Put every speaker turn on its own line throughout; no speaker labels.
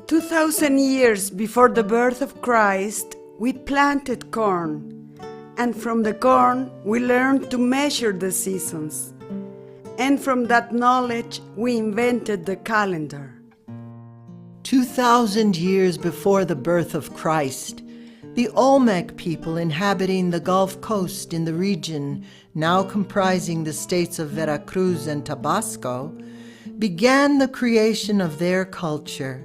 2,000 years before the birth of Christ, we planted corn, and from the corn we learned to measure the seasons. And from that knowledge we invented the calendar.
2,000 years before the birth of Christ, the Olmec people inhabiting the Gulf Coast in the region now comprising the states of Veracruz and Tabasco began the creation of their culture.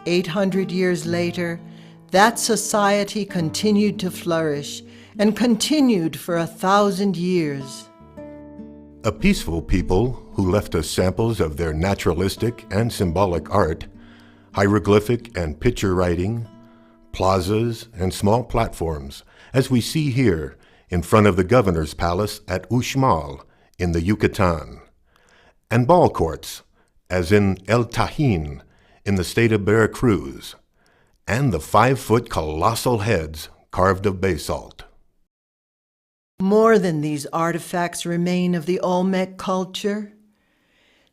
800 years later, that society continued to flourish and continued for 1,000 years.
A peaceful people who left us samples of their naturalistic and symbolic art, hieroglyphic and picture writing, plazas and small platforms, as we see here in front of the governor's palace at Uxmal in the Yucatan, and ball courts, as in El Tajín in the state of Veracruz, and the 5-foot colossal heads carved of basalt.
More than these artifacts remain of the Olmec culture.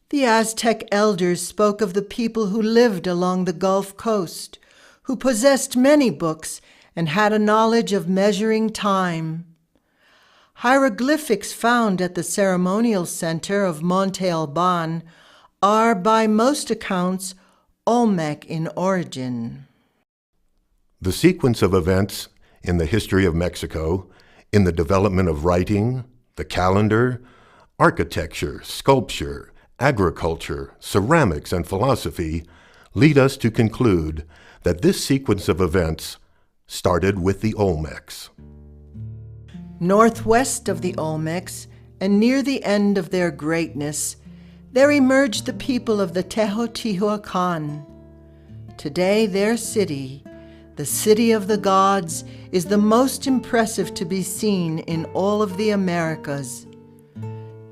The Aztec elders spoke of the people who lived along the Gulf Coast, who possessed many books and had a knowledge of measuring time. Hieroglyphics found at the ceremonial center of Monte Alban are, by most accounts, Olmec in origin.
The sequence of events in the history of Mexico, in the development of writing, the calendar, architecture, sculpture, agriculture, ceramics, and philosophy lead us to conclude that this sequence of events started with the Olmecs.
Northwest of the Olmecs, and near the end of their greatness, there emerged the people of the Teotihuacan. Today, their city, the city of the gods, is the most impressive to be seen in all of the Americas.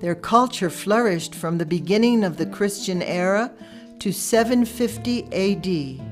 Their culture flourished from the beginning of the Christian era to 750 AD.